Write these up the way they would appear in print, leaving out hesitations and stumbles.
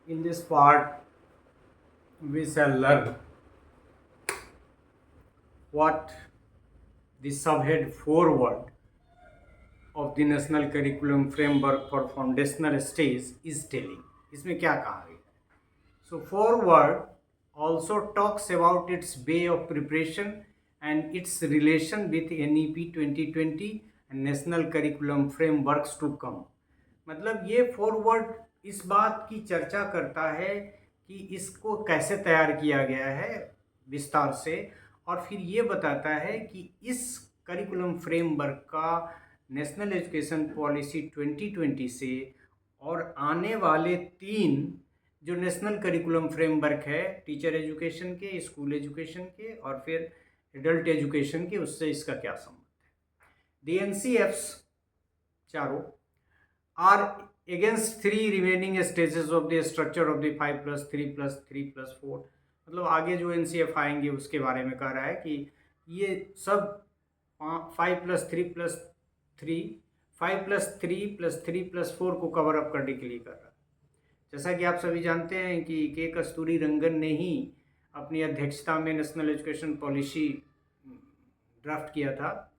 In this part, we shall learn what the subhead forward of the National Curriculum Framework for Foundational Stage is telling. इसमें क्या कहा गया है? So forward also talks about its way of preparation and its relation with NEP 2020 and National Curriculum Frameworks to come. मतलब ये forward इस बात की चर्चा करता है कि इसको कैसे तैयार किया गया है विस्तार से, और फिर ये बताता है कि इस करिकुलम फ्रेमवर्क का नेशनल एजुकेशन पॉलिसी 2020 से और आने वाले 3 जो नेशनल करिकुलम फ्रेमवर्क है टीचर एजुकेशन के, स्कूल एजुकेशन के और फिर एडल्ट एजुकेशन के, उससे इसका क्या संबंध है। दी एनसीएफ्स चारों are against 3 remaining stages of the structure of the 5+3+3+4। मतलब आगे जो एनसीएफ आएंगे उसके बारे में कह रहा है कि ये सब 5+3+3 5+3+3+4 को कवर अप करने के लिए कर रहा है। जैसा कि आप सभी जानते हैं कि के कस्तूरी रंगन ने ही अपनी अध्यक्षता में नेशनल एजुकेशन पॉलिसी ड्राफ्ट किया था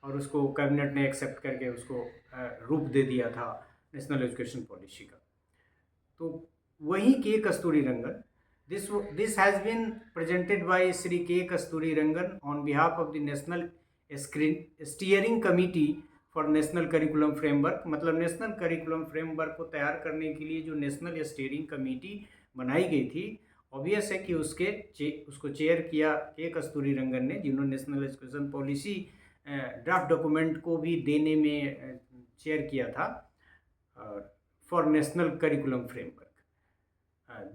और उसको कैबिनेट ने एक्सेप्ट करके उसको रूप दे दिया था नेशनल एजुकेशन पॉलिसी का। तो वही K Kasturirangan, this has been presented by Shri K Kasturirangan on behalf of the national steering committee for national curriculum framework. मतलब नेशनल करिकुलम फ्रेमवर्क को तैयार करने के लिए जो नेशनल स्टीयरिंग कमेटी बनाई गई थी, ऑब्वियस है कि उसको चेयर किया के कस्तूरी रंगन ने, जिन्होंने national education policy draft document को भी देने में चेयर किया था for national curriculum framework.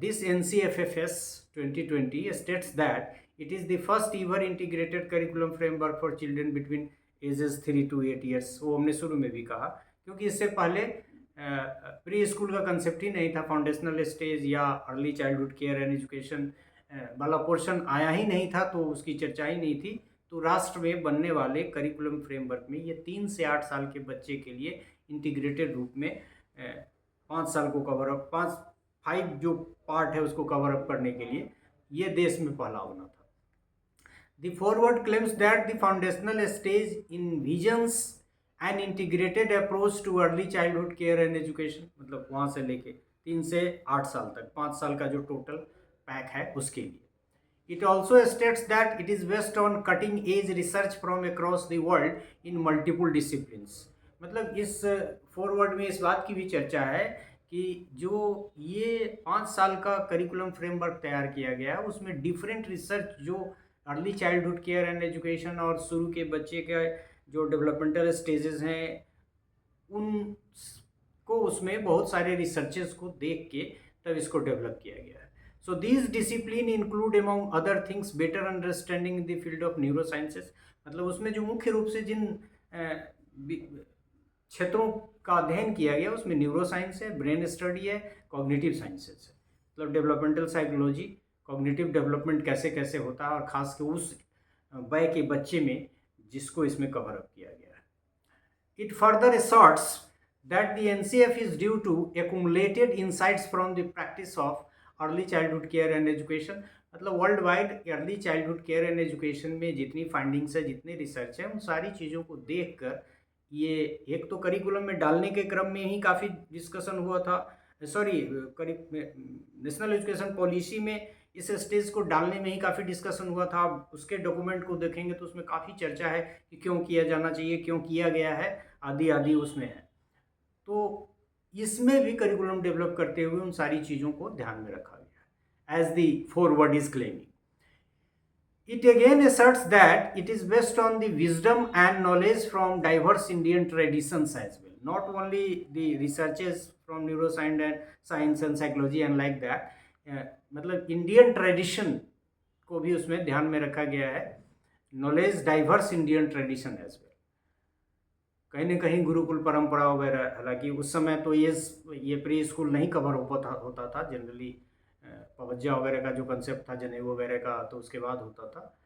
This NCFFS 2020 states that it is the first ever integrated curriculum framework for children between ages 3 to 8 years। वो हमने शुरू में भी कहा, क्योंकि इससे पहले प्री स्कूल का कंसेप्ट ही नहीं था, फाउंडेशनल स्टेज या early childhood care and education वाला पोर्शन आया ही नहीं था, तो उसकी चर्चा ही नहीं थी। तो राष्ट्र में बनने वाले करिकुलम फ्रेमवर्क में ये 3 से 8 साल के बच्चे के लिए इंटीग्रेटेड रूप में 5 साल को कवर अप 5 जो पार्ट है उसको कवर अप करने के लिए ये देश में पहला होना था। The forward claims that the foundational stage envisions an integrated approach too early childhood care and education. मतलब वहाँ से लेके 3 से 8 साल तक 5 साल का जो टोटल पैक है उसके लिए। It also states that it is based on cutting edge research from across the world in multiple disciplines। मतलब इस फॉरवर्ड में इस बात की भी चर्चा है कि जो ये 5 साल का करिकुलम फ्रेमवर्क तैयार किया गया है उसमें डिफरेंट रिसर्च जो early childhood care and education और शुरू के बच्चे के जो डेवलपमेंटल स्टेजेस हैं उनको उसमें बहुत सारे रिसर्चेस को देख के तब इसको डेवलप किया गया है। So these discipline include among other things better understanding in the field of neurosciences। मतलब उसमें जो मुख्य रूप से जिन क्षेत्रों का अध्ययन किया गया उसमें न्यूरोसाइंस है, ब्रेन स्टडी है, कॉग्निटिव साइंसेस है। मतलब डेवलपमेंटल साइकोलॉजी, कॉग्निटिव डेवलपमेंट कैसे कैसे होता है और खास के उस वय के बच्चे में जिसको इसमें कवर अप किया गया है। It further asserts that the NCF is due to accumulated insights from the practice of early childhood care and education. मतलब world wide early childhood care and education में जितनी फाइंडिंग्स है, जितने रिसर्च है, उन सारी चीज़ों को देखकर ये एक तो करिकुलम में डालने के क्रम में ही काफ़ी डिस्कशन हुआ था, नेशनल एजुकेशन पॉलिसी में इस स्टेज को डालने में ही काफ़ी डिस्कशन हुआ था। उसके डॉक्यूमेंट को देखेंगे तो उसमें काफ़ी चर्चा है कि क्यों किया जाना चाहिए, क्यों किया गया है, आदि आदि उसमें है। तो इसमें भी करिकुलम डेवलप करते हुए उन सारी चीज़ों को ध्यान में रखा गया है, as the foreword is claiming. It again asserts that it is based on the wisdom and knowledge from diverse Indian traditions as well, not only the researches from neuroscience and science and psychology and like that। मतलब Indian tradition को भी उसमें ध्यान में रखा गया है, knowledge diverse Indian tradition as well. कहीं ना कहीं गुरुकुल परंपरा वगैरह, हालांकि उस समय तो ये प्री स्कूल नहीं कवर होता था जनरली, पवज्जा वगैरह का जो कंसेप्ट था जनेऊ वगैरह का तो उसके बाद होता था,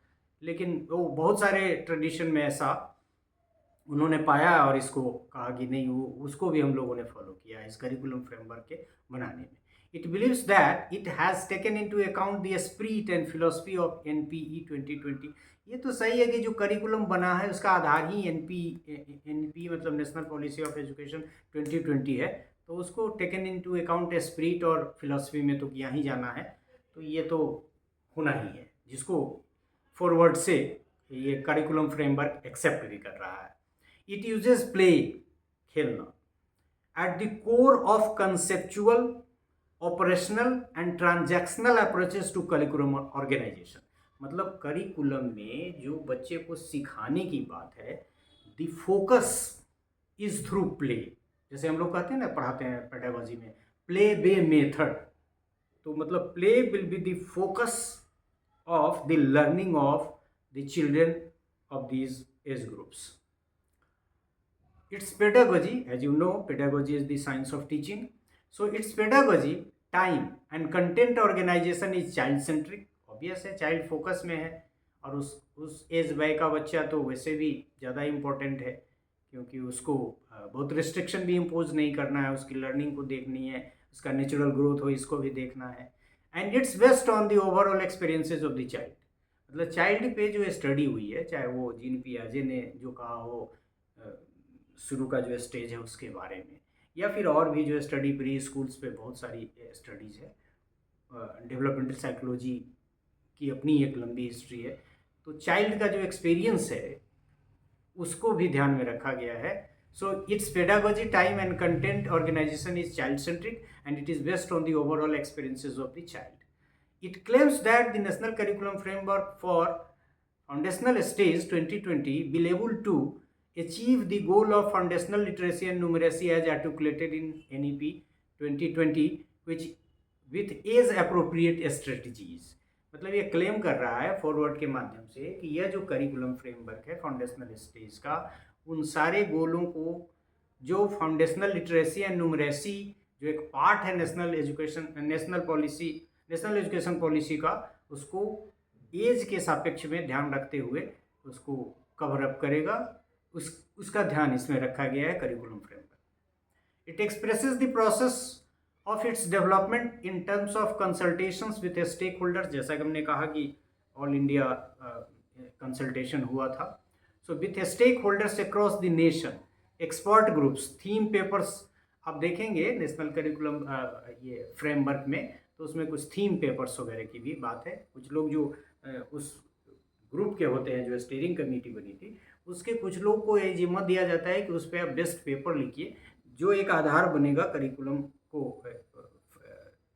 लेकिन वो बहुत सारे ट्रेडिशन में ऐसा उन्होंने पाया और इसको कहा कि नहीं, वो उसको भी हम लोगों ने फॉलो किया इस करिकुलम फ्रेमवर्क के बनाने में। It believes that it has taken into account the spirit and philosophy of NPE 2020. ये तो सही है कि जो करिकुलम बना है उसका आधार ही एनपी मतलब नेशनल पॉलिसी ऑफ एजुकेशन 2020 है, तो उसको टेकन इनटू अकाउंट स्पिरिट और फिलॉसफी में तो किया ही जाना है, तो ये तो होना ही है, जिसको फॉरवर्ड से ये करिकुलम फ्रेमवर्क एक्सेप्ट भी कर रहा है। इट यूजेस प्ले, खेलना, at the core of conceptual, operational and transactional approaches to curriculum organisation. मतलब करिकुलम में जो बच्चे को सिखाने की बात है, the focus is through play. जैसे हम लोग कहते हैं ना, पढ़ाते हैं पेडागोजी में, प्ले बे मेथड, तो मतलब play will be the focus of the learning of the children of these age groups. Its pedagogy, as you know, pedagogy is the science of teaching. So its pedagogy, time and content organization is child centric. Obvious है, child focus में है, और उस as वय का बच्चा तो वैसे भी ज़्यादा इम्पोर्टेंट है, क्योंकि उसको बहुत रिस्ट्रिक्शन भी इम्पोज नहीं करना है, उसकी लर्निंग को देखनी है, उसका नेचुरल ग्रोथ हो इसको भी देखना है। And it's based on the overall experiences of the child. मतलब चाइल्ड पे जो स्टडी हुई है, चाहे वो जीन पियाजे ने जो कहा हो शुरू का जो स्टेज है उसके बारे में, या फिर और भी जो स्टडी प्री स्कूल्स पे बहुत सारी स्टडीज़ है, डेवलपमेंटल साइकोलॉजी की अपनी एक लंबी हिस्ट्री है, तो चाइल्ड का जो एक्सपीरियंस है उसको भी ध्यान में रखा गया है। So its pedagogy, time and content organization is child-centric, and it is based on the overall experiences of the child. It claims that the National Curriculum Framework for Foundational Stage 2020 will able to achieve the goal of foundational literacy and numeracy as articulated in NEP 2020, which with age-appropriate strategies. मतलब ये claim कर रहा है forward के माध्यम से कि यह जो करिकुलम फ्रेमवर्क है फाउंडेशनल स्टेज का, उन सारे गोलों को, जो फाउंडेशनल लिटरेसी एंड न्यूमरेसी जो एक पार्ट है नेशनल एजुकेशन पॉलिसी का, उसको एज के सापेक्ष में ध्यान रखते हुए उसको कवर अप करेगा, उसका ध्यान इसमें रखा गया है curriculum framework. It expresses the process of its development in terms of consultations with stakeholders, जैसा कि हमने कहा कि ऑल इंडिया कंसल्टेशन हुआ था। So with stakeholders across the nation, expert groups, theme papers, आप देखेंगे नेशनल करिकुलम ये फ्रेमवर्क में, तो उसमें कुछ थीम पेपर्स वगैरह की भी बात है। कुछ लोग जो उस ग्रुप के होते हैं, जो स्टीयरिंग कमेटी बनी थी, उसके कुछ लोग को ये जिम्मा दिया जाता है कि उस पर आप बेस्ट पेपर लिखिए, जो एक आधार बनेगा, करिकुलम को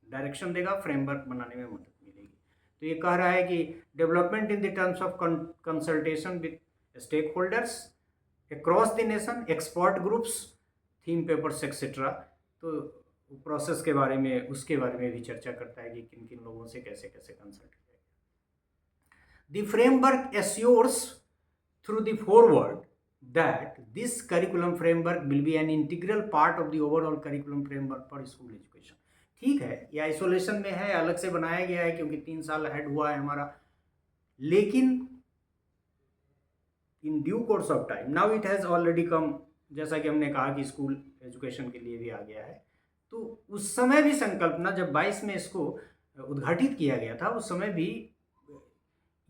डायरेक्शन देगा, फ्रेमवर्क बनाने में मदद मिलेगी। तो ये कह रहा है कि development in the terms of consultation with stakeholders across the nation, expert groups, theme papers etc. तो प्रोसेस के बारे में, उसके बारे में भी चर्चा करता है कि किन किन लोगों से कैसे कैसे कंसल्ट किया। The framework assures through the forward that this curriculum framework will be an integral part of the overall curriculum framework for school education। ठीक है, ये आइसोलेशन में है, अलग से बनाया गया है क्योंकि 3 साल हेड हुआ है हमारा, लेकिन in due course of time now it has already come, जैसा कि हमने कहा कि स्कूल एजुकेशन के लिए भी आ गया है। तो उस समय भी संकल्पना, जब 22 में इसको उद्घाटित किया गया था, उस समय भी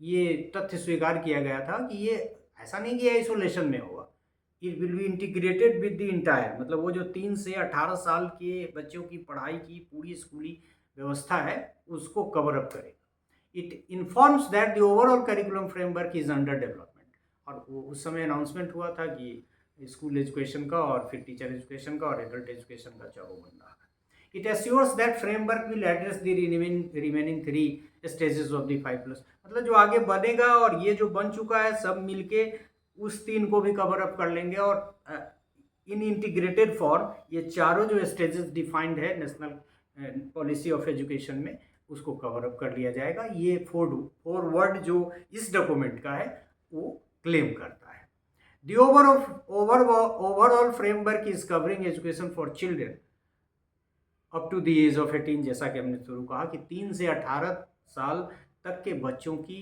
ये तथ्य स्वीकार किया गया था कि ये ऐसा नहीं कि आइसोलेशन में होगा, it will be integrated with the entire, मतलब वो जो 3 से 18 साल के बच्चों की पढ़ाई की पूरी स्कूली व्यवस्था है उसको कवर अप करेगा। It informs that the overall curriculum framework is under development, और वो उस समय अनाउंसमेंट हुआ था कि स्कूल एजुकेशन का और फिर टीचर एजुकेशन का और एडल्ट एजुकेशन का चारों बन रहा है। It assures that framework will address the remaining 3 stages of the 5+, मतलब जो आगे बनेगा और ये जो बन चुका है सब मिलके उस 3 को भी कवर अप कर लेंगे, और इन इंटीग्रेटेड फॉर्म ये चारों जो स्टेजेस डिफाइंड है नेशनल पॉलिसी ऑफ एजुकेशन में, उसको कवर अप कर लिया जाएगा। ये फॉरवर्ड जो इस डॉक्यूमेंट का है वो क्लेम करता है। The overall framework is covering education for children up to the age of 18, जैसा कि हमने शुरू कहा कि 3 से 18 साल तक के बच्चों की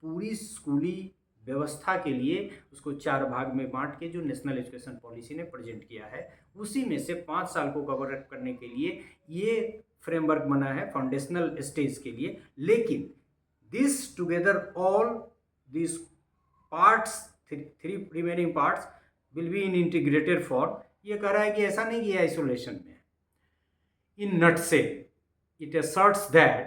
पूरी स्कूली व्यवस्था के लिए उसको 4 भाग में बांट के जो नेशनल एजुकेशन पॉलिसी ने प्रेजेंट किया है, उसी में से 5 साल को कवर अप करने के लिए ये फ्रेमवर्क बना है फाउंडेशनल स्टेज के लिए, लेकिन this together all this parts, three remaining parts will be in integrated form. ये कह रहा है कि ऐसा नहीं कि आइसोलेशन में। इन nutshell it asserts that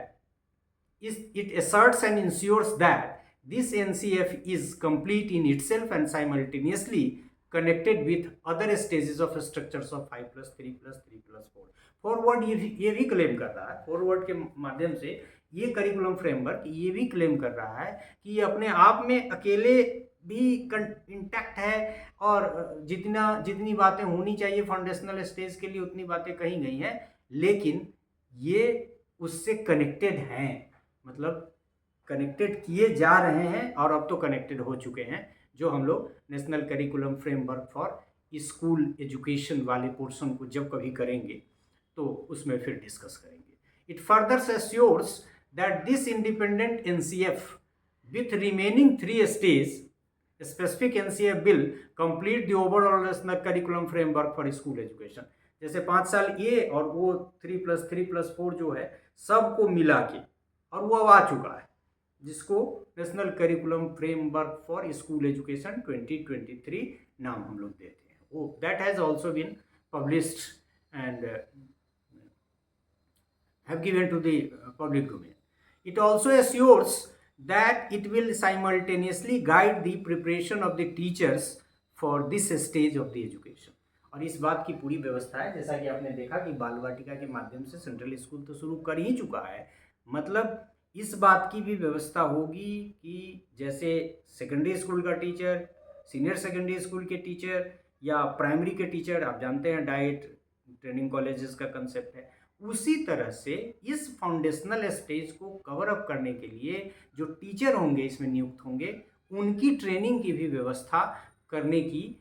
it asserts and ensures that this NCF is complete in itself and simultaneously connected with other stages of structures of 5+3+3+4। Forward ये भी क्लेम कर रहा है, फॉरवर्ड के माध्यम से ये करिकुलम फ्रेमवर्क ये भी क्लेम कर रहा है कि ये अपने आप में अकेले भी इंटैक्ट है और जितनी बातें होनी चाहिए फाउंडेशनल स्टेज के लिए उतनी बातें कही गई हैं, लेकिन ये उससे कनेक्टेड हैं, मतलब कनेक्टेड किए जा रहे हैं और अब तो कनेक्टेड हो चुके हैं, जो हम लोग national curriculum framework for school education वाले पोर्शन को जब कभी करेंगे तो उसमें फिर डिस्कस करेंगे। It further assures that this independent NCF with remaining 3 stage specific NCF will complete the overall national curriculum framework for school education. जैसे 5 साल ये और वो 3+3+4 जो है सबको मिला के, और वो अब आ चुका है, जिसको national curriculum framework for school education 2023 नाम हम लोग देते हैं। वो that has also been published and have given to the public domain. It also assures that it will simultaneously guide the preparation of the teachers for this stage of the education। और इस बात की पूरी व्यवस्था है, जैसा कि आपने देखा कि बाल वाटिका के माध्यम से सेंट्रल स्कूल तो शुरू कर ही चुका है, मतलब इस बात की भी व्यवस्था होगी कि जैसे सेकेंडरी स्कूल का टीचर, सीनियर सेकेंडरी स्कूल के टीचर या प्राइमरी के टीचर, आप जानते हैं डाइट ट्रेनिंग कॉलेजेस का कंसेप्ट है, उसी तरह से इस फाउंडेशनल स्टेज को कवर अप करने के लिए जो टीचर होंगे इसमें नियुक्त होंगे, उनकी ट्रेनिंग की भी व्यवस्था करने की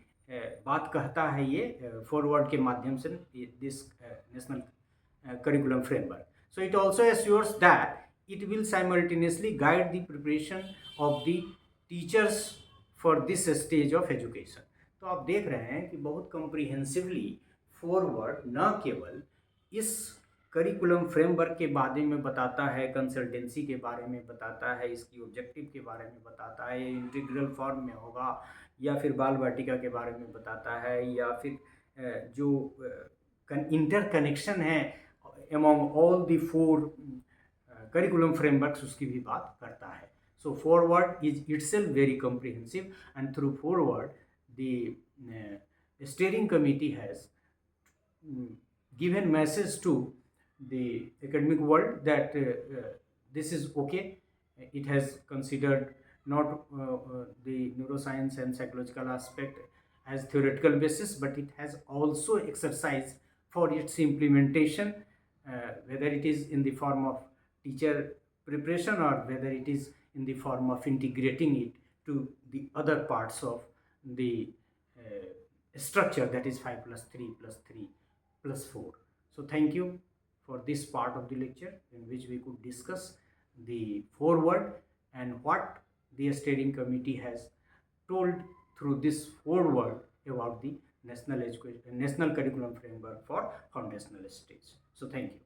बात कहता है ये फॉरवर्ड के माध्यम से this national curriculum framework. So it also assures that it will simultaneously guide the preparation of the teachers for this stage of education. तो आप देख रहे हैं कि बहुत कम्प्रीहेंसिवली फॉरवर्ड न केवल इस करिकुलम फ्रेमवर्क के बारे में बताता है, कंसल्टेंसी के बारे में बताता है, इसकी ऑब्जेक्टिव के बारे में बताता है, इंटीग्रल फॉर्म में होगा या फिर बाल वाटिका के बारे में बताता है, या फिर जो इंटर कनेक्शन है among all the 4 curriculum frameworks उसकी भी बात करता है। So forward is itself very comprehensive and through forward the steering committee has given message to the academic world that this is okay. It has considered not the neuroscience and psychological aspect as theoretical basis, but it has also exercised for its implementation, whether it is in the form of teacher preparation or whether it is in the form of integrating it to the other parts of the structure, that is 5+3+3+4. So thank you for this part of the lecture in which we could discuss the foreword and what the steering committee has told through this foreword about the national curriculum framework for foundational stage. So thank you.